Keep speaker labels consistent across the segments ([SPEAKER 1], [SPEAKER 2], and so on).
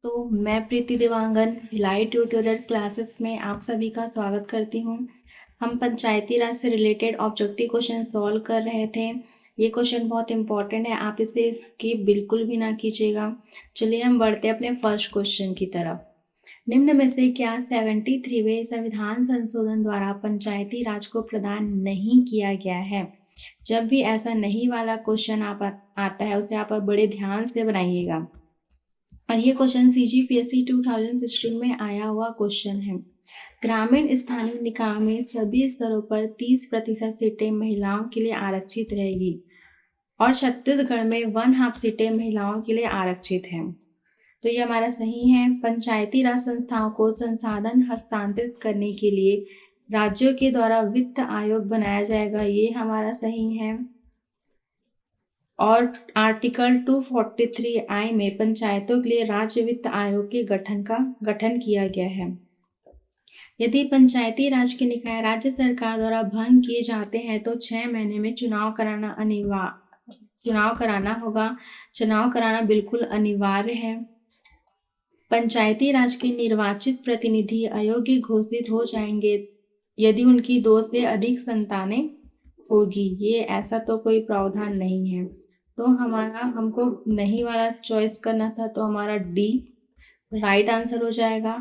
[SPEAKER 1] तो मैं प्रीति Dewangan Bhilai tutorial classes में आप सभी का स्वागत करती हूँ। हम पंचायती राज से रिलेटेड ऑब्जेक्टिव क्वेश्चन सॉल्व कर रहे थे। ये क्वेश्चन बहुत इंपॉर्टेंट है, आप इसे स्किप बिल्कुल भी ना कीजिएगा। चलिए हम बढ़ते हैं अपने फर्स्ट क्वेश्चन की तरफ। निम्न में से क्या 73वें संविधान संशोधन द्वारा पंचायती राज को प्रदान नहीं किया गया है? जब भी ऐसा नहीं वाला क्वेश्चन आता है उसे आप बड़े ध्यान से बनाइएगा। और ये क्वेश्चन CGPSC 2016 में आया हुआ क्वेश्चन है। ग्रामीण स्थानीय निकाय में सभी स्तरों पर 30% सीटें महिलाओं के लिए आरक्षित रहेगी और छत्तीसगढ़ में 1/2 सीटें महिलाओं के लिए आरक्षित हैं। तो ये हमारा सही है। पंचायती राज संस्थाओं को संसाधन हस्तांतरित करने के लिए राज्यों के द्वारा वित्त आयोग बनाया जाएगा, ये हमारा सही है। और आर्टिकल 243I में पंचायतों के लिए राज्य वित्त आयोग के गठन किया गया है। यदि पंचायती राज के निकाय राज्य सरकार द्वारा भंग किए जाते हैं तो 6 महीने में चुनाव कराना बिल्कुल अनिवार्य है। पंचायती राज के निर्वाचित प्रतिनिधि अयोग्य घोषित हो जाएंगे यदि उनकी 2 से अधिक संतानें होगी। ये ऐसा तो कोई प्रावधान नहीं है, तो हमको नहीं वाला चॉइस करना था, तो हमारा डी राइट आंसर हो जाएगा।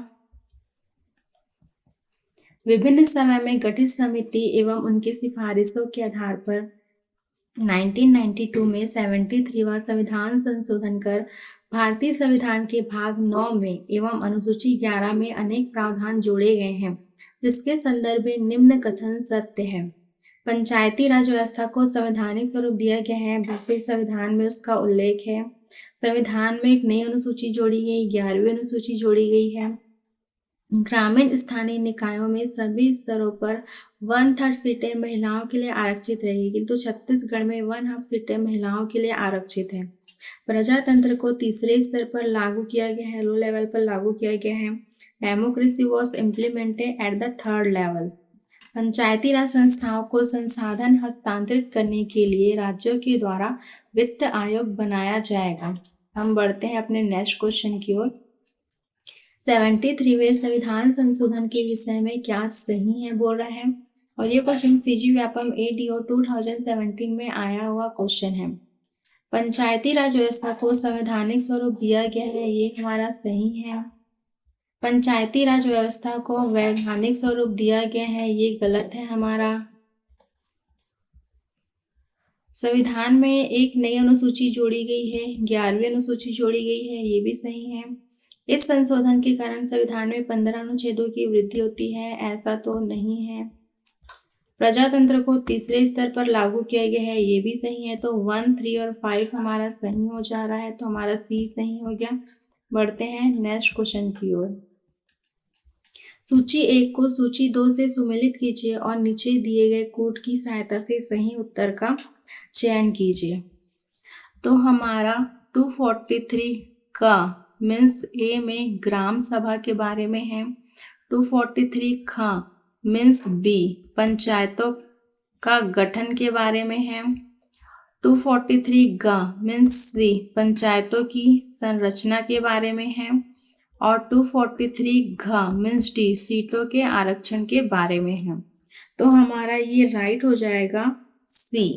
[SPEAKER 1] विभिन्न समय में गठित समिति एवं उनकी सिफारिशों के आधार पर 1992 में 73वां संविधान संशोधन कर भारतीय संविधान के भाग 9 में एवं अनुसूची 11 में अनेक प्रावधान जोड़े गए हैं, जिसके संदर्भ में निम्न कथन सत्य है। पंचायती राज व्यवस्था को संवैधानिक स्वरूप दिया गया है, भारतीय संविधान में उसका उल्लेख है। संविधान में एक नई अनुसूची जोड़ी गई, 11वीं अनुसूची जोड़ी गई है। ग्रामीण स्थानीय निकायों में सभी स्तरों पर 1/3 सीटें महिलाओं के लिए आरक्षित रहेगी, किंतु छत्तीसगढ़ में 1/2 सीटें महिलाओं के लिए आरक्षित है। प्रजातंत्र को तीसरे स्तर पर लागू किया गया है, लो लेवल पर लागू किया गया है। Democracy was implemented at the 3rd level. Panchayati Raj संस्थाओं को संसाधन हस्तांतरित करने के लिए राज्यों के द्वारा वित्त आयोग बनाया जाएगा। हम बढ़ते हैं अपने नेक्स्ट क्वेश्चन की ओर। 73वें संविधान संशोधन के विषय में क्या सही है बोल रहा है, और ये क्वेश्चन CG व्यापम ADO 2017 में आया हुआ क्वेश्चन है। पंचायती राज व्यवस्था को संवैधानिक स्वरूप दिया गया है, ये हमारा सही है। पंचायती राज व्यवस्था को वैधानिक स्वरूप दिया गया है, ये गलत है हमारा। संविधान में एक नई अनुसूची जोड़ी गई है, 11वीं अनुसूची जोड़ी गई है, ये भी सही है। इस संशोधन के कारण संविधान में 15 अनुच्छेदों की वृद्धि होती है, ऐसा तो नहीं है। प्रजातंत्र को तीसरे स्तर पर लागू किया गया है, ये भी सही है। तो 1, 3 और 5 हमारा सही हो जा रहा है, तो हमारा C सही हो गया। बढ़ते हैं नेक्स्ट क्वेश्चन की ओर। सूची 1 को सूची 2 से सुमेलित कीजिए और नीचे दिए गए कोड की सहायता से सही उत्तर का चयन कीजिए। तो हमारा 243 का मीन्स A में ग्राम सभा के बारे में है। 243 ख मीन्स B पंचायतों का गठन के बारे में है। 243 ग मीन्स C पंचायतों की संरचना के बारे में है। और 243 घ मीन्स D सीटों के आरक्षण के बारे में है। तो हमारा ये राइट हो जाएगा C।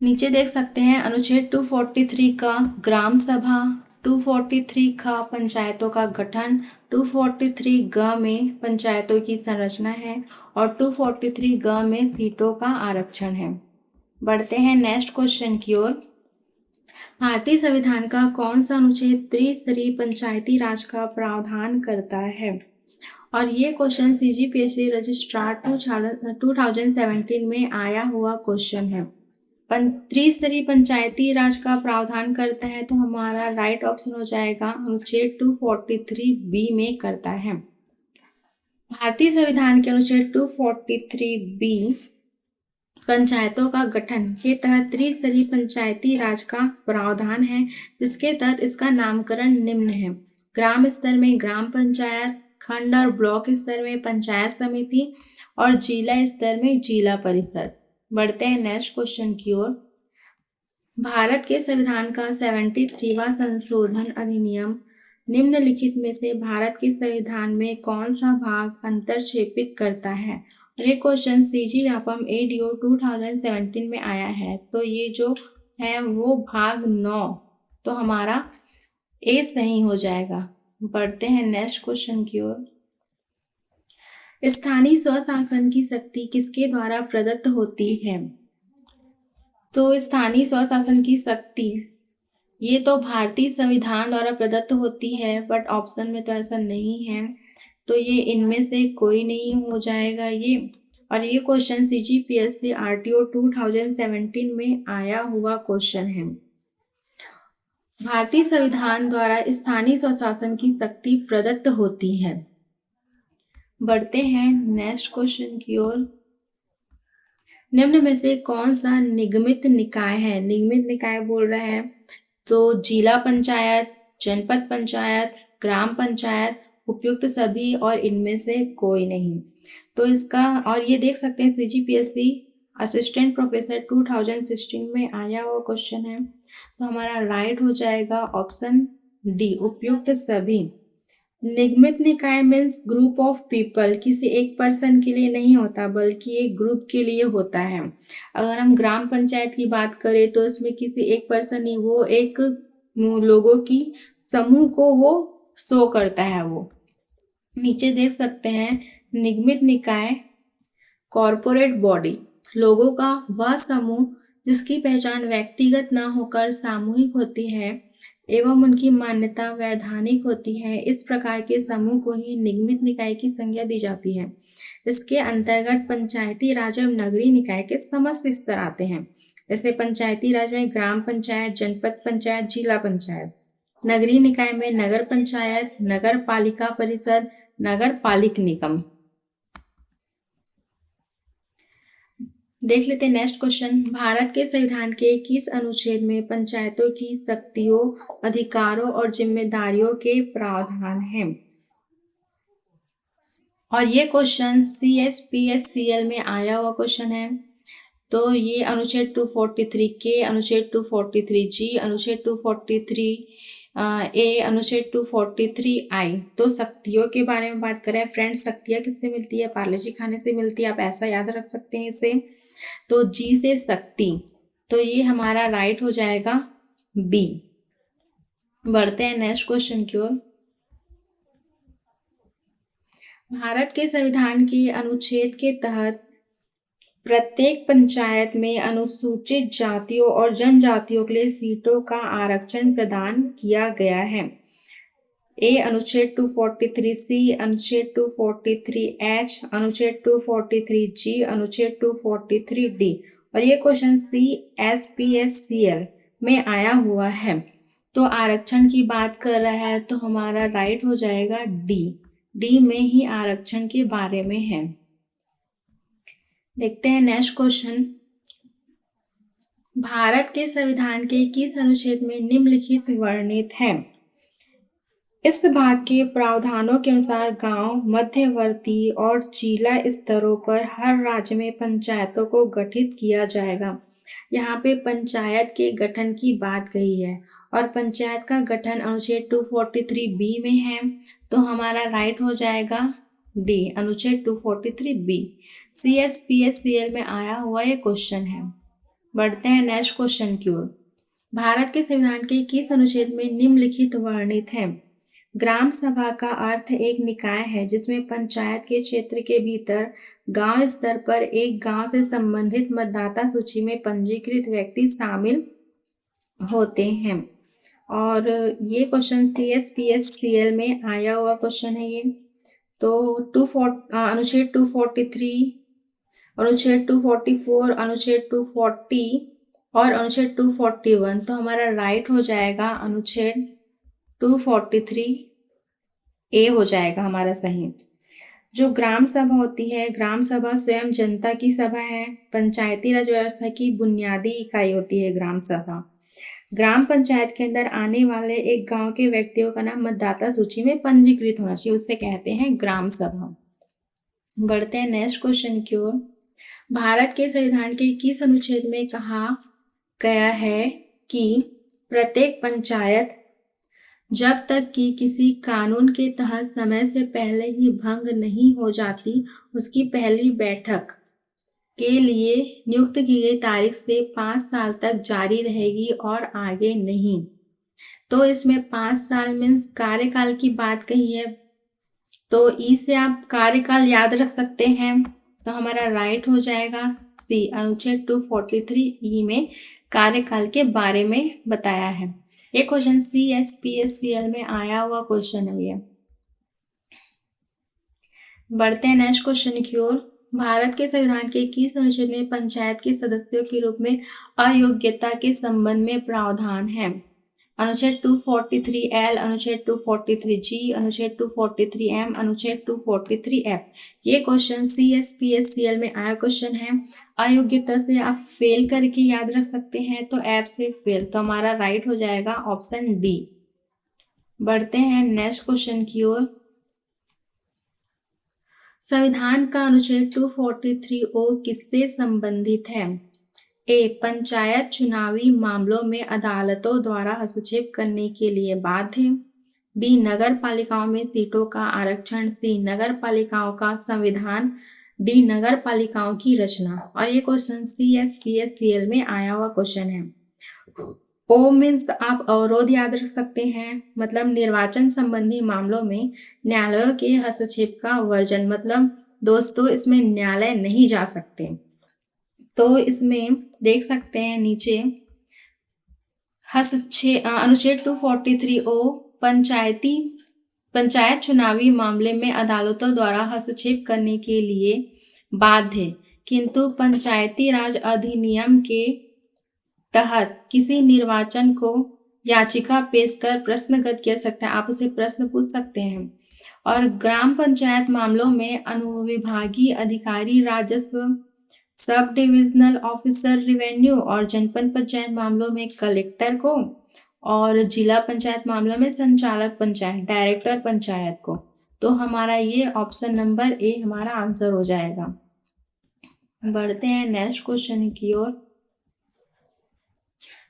[SPEAKER 1] नीचे देख सकते हैं अनुच्छेद 243 का ग्राम सभा, 243 ख पंचायतों का गठन, 243 ग में पंचायतों की संरचना है और 243 ग में सीटों का आरक्षण है। बढ़ते हैं नेक्स्ट क्वेश्चन की ओर। भारतीय संविधान का कौन सा अनुच्छेद त्रिस्तरीय पंचायती राज का प्रावधान करता है? और ये क्वेश्चन CGPSC रजिस्ट्रार 2017 में आया हुआ क्वेश्चन है। त्रिस्तरीय पंचायती राज का प्रावधान करता है, तो हमारा राइट ऑप्शन हो जाएगा अनुच्छेद 243B में करता है। भारतीय संविधान के अनुच्छेद 243B पंचायतों का गठन के तहत त्रिस्तरीय पंचायती राज का प्रावधान है, जिसके तहत इसका नामकरण निम्न है। ग्राम स्तर में ग्राम पंचायत, खंड और ब्लॉक स्तर में पंचायत समिति और जिला स्तर में जिला परिषद। बढ़ते हैं नेक्स्ट क्वेश्चन की ओर। भारत के संविधान का 73वां संशोधन अधिनियम निम्नलिखित में से भारत के संविधान में कौन सा भाग अंतर्क्षेपित करता है? ये क्वेश्चन सीजी व्यापम एडीओ 2017 में आया है। तो ये जो है वो भाग 9, तो हमारा ए सही हो जाएगा। बढ़ते हैं नेक्स्ट क्वेश्चन की ओर। स्थानीय स्वशासन की शक्ति किसके द्वारा प्रदत्त होती है? तो स्थानीय स्वशासन की शक्ति ये तो भारतीय संविधान द्वारा प्रदत्त होती है, बट ऑप्शन में तो ऐसा नहीं है, तो ये इनमें से कोई नहीं हो जाएगा ये। और ये क्वेश्चन सीजीपीएससी आरटीओ 2017 में आया हुआ क्वेश्चन है। भारतीय संविधान द्वारा स्थानीय स्वशासन की शक्ति प्रदत्त होती है। बढ़ते हैं नेक्स्ट क्वेश्चन की ओर। निम्न में से कौन सा निगमित निकाय है? निगमित निकाय बोल रहा है तो जिला पंचायत, जनपद पंचायत, ग्राम पंचायत, उपयुक्त सभी और इनमें से कोई नहीं। तो इसका और ये देख सकते हैं सीजीपीएससी असिस्टेंट प्रोफेसर 2016 में आया हुआ क्वेश्चन है। तो हमारा राइट हो जाएगा ऑप्शन डी, उपयुक्त सभी। निगमित निकाय मीन्स ग्रुप ऑफ पीपल, किसी एक पर्सन के लिए नहीं होता बल्कि एक ग्रुप के लिए होता है। अगर हम ग्राम पंचायत की बात करें तो इसमें किसी एक पर्सन नहीं, वो एक लोगों की समूह को वो शो करता है। वो नीचे देख सकते हैं निगमित निकाय कॉरपोरेट बॉडी, लोगों का वह समूह जिसकी पहचान व्यक्तिगत न होकर सामूहिक होती है एवं उनकी मान्यता वैधानिक होती है। इस प्रकार के समूह को ही निगमित निकाय की संज्ञा दी जाती है। इसके अंतर्गत पंचायती राज एवं नगरीय निकाय के समस्त स्तर आते हैं। जैसे पंचायती राज में ग्राम पंचायत, जनपद पंचायत, जिला पंचायत। नगरीय निकाय में नगर पंचायत, नगर पालिका परिषद, नगर पालिक निगम। देख लेते हैं नेक्स्ट क्वेश्चन। भारत के संविधान के किस अनुच्छेद में पंचायतों की शक्तियों, अधिकारों और जिम्मेदारियों के प्रावधान हैं? और ये क्वेश्चन CSPSCL में आया हुआ क्वेश्चन है। तो ये अनुच्छेद 243 के, अनुच्छेद 243 जी, अनुच्छेद 243 ए, अनुच्छेद 243 आई। तो शक्तियों के बारे में बात करें फ्रेंड्स, शक्तियाँ किससे मिलती है? पार्ले-जी खाने से मिलती है। आप ऐसा याद रख सकते हैं इसे। तो जी से शक्ति, तो ये हमारा राइट हो जाएगा बी। बढ़ते हैं नेक्स्ट क्वेश्चन की ओर। भारत के संविधान के अनुच्छेद के तहत प्रत्येक पंचायत में अनुसूचित जातियों और जनजातियों के लिए सीटों का आरक्षण प्रदान किया गया है। ए अनुच्छेद 243 सी, अनुच्छेद 243 एच, अनुच्छेद 243 जी, अनुच्छेद 243 डी। और ये क्वेश्चन CSPSCL में आया हुआ है। तो आरक्षण की बात कर रहा है तो हमारा राइट हो जाएगा डी। डी में ही आरक्षण के बारे में है। देखते हैं नेक्स्ट क्वेश्चन। भारत के संविधान के किस अनुच्छेद में निम्नलिखित वर्णित है? इस भाग के प्रावधानों के अनुसार गांव, मध्यवर्ती और जिला स्तरों पर हर राज्य में पंचायतों को गठित किया जाएगा। यहाँ पे पंचायत के गठन की बात कही है और पंचायत का गठन अनुच्छेद 243B में है। तो हमारा राइट हो जाएगा डी, अनुच्छेद 243B। CSPSCL में आया हुआ ये क्वेश्चन है। बढ़ते हैं नेक्स्ट क्वेश्चन की ओर। भारत के संविधान के किस अनुच्छेद में निम्नलिखित वर्णित है? ग्राम सभा का अर्थ एक निकाय है जिसमें पंचायत के क्षेत्र के भीतर गांव स्तर पर एक गांव से संबंधित मतदाता सूची में पंजीकृत व्यक्ति शामिल होते हैं। और ये क्वेश्चन CSPSCL में आया हुआ क्वेश्चन है ये। तो अनुच्छेद 243, अनुच्छेद 244, अनुच्छेद 240 और अनुच्छेद 241। तो हमारा राइट हो जाएगा अनुच्छेद 243 ए हो जाएगा हमारा सही। जो ग्राम सभा होती है, ग्राम सभा स्वयं जनता की सभा है। पंचायती राज व्यवस्था की बुनियादी इकाई होती है ग्राम सभा। ग्राम पंचायत के अंदर आने वाले एक गांव के व्यक्तियों का नाम मतदाता सूची में पंजीकृत होना चाहिए, उससे कहते हैं ग्राम सभा। बढ़ते हैं नेक्स्ट क्वेश्चन की ओर। भारत के संविधान के किस अनुच्छेद में कहा गया है कि प्रत्येक पंचायत जब तक कि किसी कानून के तहत समय से पहले ही भंग नहीं हो जाती, उसकी पहली बैठक के लिए नियुक्त की गई तारीख से 5 साल तक जारी रहेगी और आगे नहीं। तो इसमें 5 साल मीन्स कार्यकाल की बात कही है, तो ई से आप कार्यकाल याद रख सकते हैं। तो हमारा राइट हो जाएगा सी, अनुच्छेद 243 ई में कार्यकाल के बारे में बताया है। ये क्वेश्चन CSPSCL में आया हुआ क्वेश्चन है ये। बढ़ते हैं नेक्स्ट क्वेश्चन की ओर। भारत के संविधान के किस अनुच्छेद में पंचायत के सदस्यों के रूप में अयोग्यता के संबंध में प्रावधान है? अनुच्छेद 243L, अनुच्छेद 243G, अनुच्छेद 243M, अनुच्छेद 243F। ये क्वेश्चन CSPSCL में आया क्वेश्चन है। अयोग्यता से आप फेल करके याद रख सकते हैं, तो F से फेल, तो हमारा राइट हो जाएगा ऑप्शन D। बढ़ते हैं नेक्स्ट क्वेश्चन की ओर। संविधान का अनुच्छेद 243O किससे संबंधित है? ए, पंचायत चुनावी मामलों में अदालतों द्वारा हस्तक्षेप करने के लिए बाध्य। बी, नगर पालिकाओं में सीटों का आरक्षण। सी, नगर पालिकाओं का संविधान। डी, नगर पालिकाओं की रचना। और ये क्वेश्चन CSPSCL में आया हुआ क्वेश्चन है। ओ मीन्स आप अवरोध याद रख सकते हैं, मतलब निर्वाचन संबंधी मामलों में न्यायालयों के हस्तक्षेप का वर्जन, मतलब दोस्तों इसमें न्यायालय नहीं जा सकते। तो इसमें देख सकते हैं नीचे अनुच्छेद 243O पंचायत चुनावी मामले में अदालतों द्वारा हस्तक्षेप करने के लिए बाध्य है, किंतु पंचायती राज अधिनियम के तहत किसी निर्वाचन को याचिका पेश कर प्रश्नगत किया सकता है, आप उसे प्रश्न पूछ सकते हैं। और ग्राम पंचायत मामलों में अनुविभागीय अधिकारी राजस्व, सब डिविजनल ऑफिसर रेवेन्यू, और जनपद पंचायत मामलों में कलेक्टर को, और जिला पंचायत मामलों में संचालक पंचायत, डायरेक्टर पंचायत को। तो हमारा ये ऑप्शन नंबर ए हमारा आंसर हो जाएगा। बढ़ते हैं नेक्स्ट क्वेश्चन की ओर।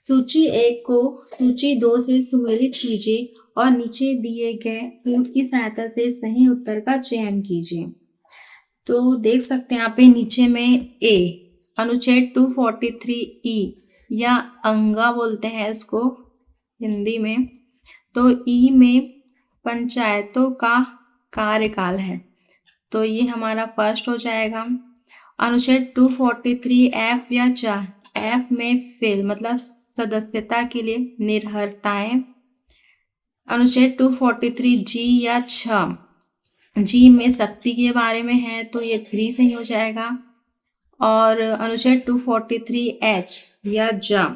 [SPEAKER 1] सूची 1 को सूची 2 से सुमेलित कीजिए और नीचे दिए गए ऊंट की सहायता से सही उत्तर का चयन कीजिए। तो देख सकते हैं यहाँ पे नीचे में ए, अनुच्छेद 243E या अंगा बोलते हैं इसको हिंदी में। तो ई में पंचायतों का कार्यकाल है, तो ये हमारा फर्स्ट हो जाएगा। अनुच्छेद 243F या 4, F में फेल, मतलब सदस्यता के लिए निर्हरताएं। अनुच्छेद 243G या 6, जी में शक्ति के बारे में है, तो ये 3 सही हो जाएगा। और अनुच्छेद 243H या जा,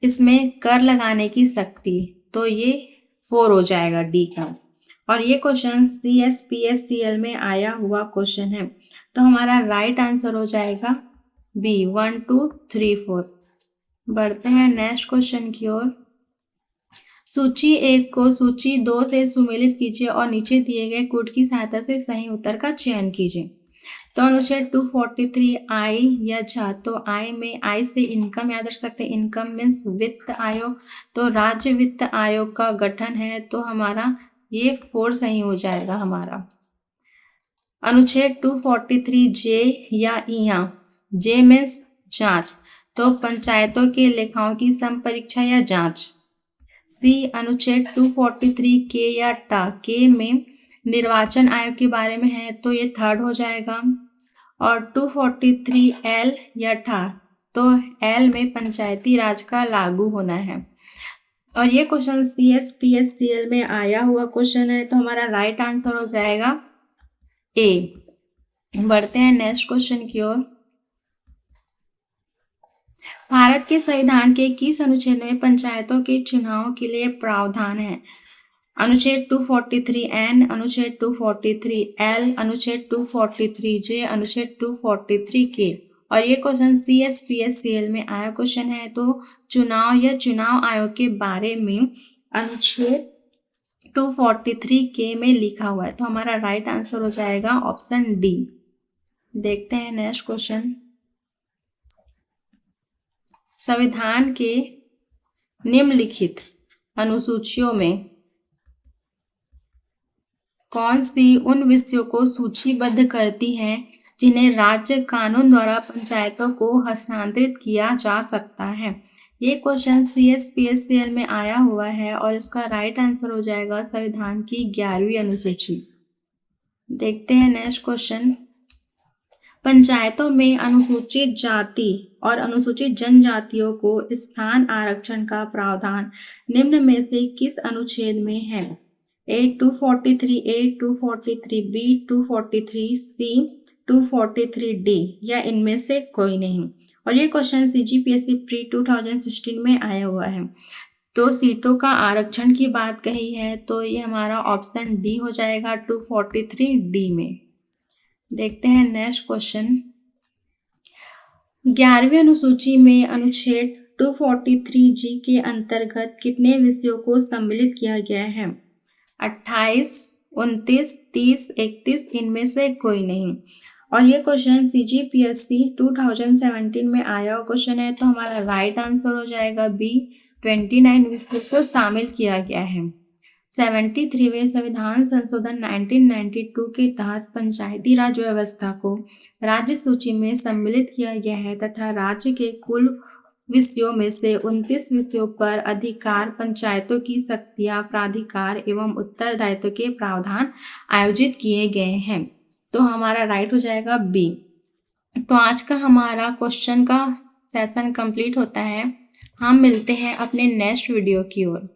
[SPEAKER 1] इसमें कर लगाने की शक्ति, तो ये 4 हो जाएगा डी का। और ये क्वेश्चन CSPSCL में आया हुआ क्वेश्चन है, तो हमारा राइट आंसर हो जाएगा बी, 1 2 3 4। बढ़ते हैं नेक्स्ट क्वेश्चन की ओर। सूची 1 को सूची 2 से सुमेलित कीजिए और नीचे दिए गए कोड की सहायता से सही उत्तर का चयन कीजिए। तो अनुच्छेद 243I या झा, तो आई में आई से इनकम याद रख सकते हैं, इनकम मीन्स वित्त आयोग, तो राज्य वित्त आयोग का गठन है, तो हमारा ये 4 सही हो जाएगा हमारा। अनुच्छेद 243J या इया, जे मीन्स जांच, तो पंचायतों के लेखाओं की संपरीक्षा या जांच। सी, अनुच्छेद 243K या टा, के में निर्वाचन आयोग के बारे में है, तो ये 3rd हो जाएगा। और 243L या ठा, तो L में पंचायती राज का लागू होना है। और ये क्वेश्चन CSPSCL में आया हुआ क्वेश्चन है, तो हमारा राइट आंसर हो जाएगा ए। बढ़ते हैं नेक्स्ट क्वेश्चन की ओर। भारत के संविधान के किस अनुच्छेद में पंचायतों के चुनाव के लिए प्रावधान है? अनुच्छेद 243N, अनुच्छेद 243L, अनुच्छेद 243J, अनुच्छेद 243K। और ये क्वेश्चन CSPSCL में आया क्वेश्चन है, तो चुनाव या चुनाव आयोग के बारे में अनुच्छेद 243K में लिखा हुआ है, तो हमारा राइट आंसर हो जाएगा ऑप्शन डी। देखते हैं नेक्स्ट क्वेश्चन। संविधान के निम्नलिखित अनुसूचियों में कौन सी उन विषयों को सूचीबद्ध करती है जिन्हें राज्य कानून द्वारा पंचायतों को हस्तांतरित किया जा सकता है? ये क्वेश्चन CSPSCL में आया हुआ है और इसका राइट आंसर हो जाएगा संविधान की 11वीं अनुसूची। देखते हैं नेक्स्ट क्वेश्चन। पंचायतों में अनुसूचित जाति और अनुसूचित जनजातियों को स्थान आरक्षण का प्रावधान निम्न में से किस अनुच्छेद में है? A 243, A 243, B 243, C 243D या इनमें से कोई नहीं। और ये क्वेश्चन CGPSC प्री 2016 में आया हुआ है। तो सीटों का आरक्षण की बात कही है तो ये हमारा ऑप्शन डी हो जाएगा 243D में। देखते हैं नेक्स्ट क्वेश्चन। 11वीं अनुसूची में अनुच्छेद 243G के अंतर्गत कितने विषयों को सम्मिलित किया गया है? 28, 29, 30, 31 इनमें से कोई नहीं। और ये क्वेश्चन CGPSC 2017 में आया क्वेश्चन है तो हमारा राइट आंसर हो जाएगा बी, 29 विषयों को शामिल किया गया है। 73वें संविधान संशोधन 1992 के तहत पंचायती राज व्यवस्था को राज्य सूची में सम्मिलित किया गया है तथा राज्य के कुल विषयों में से 29 विषयों पर अधिकार, पंचायतों की शक्तियां, प्राधिकार एवं उत्तरदायित्व के प्रावधान आयोजित किए गए हैं। तो हमारा राइट हो जाएगा बी। तो आज का हमारा क्वेश्चन का सेशन कंप्लीट होता है। हम मिलते हैं अपने नेक्स्ट वीडियो की ओर।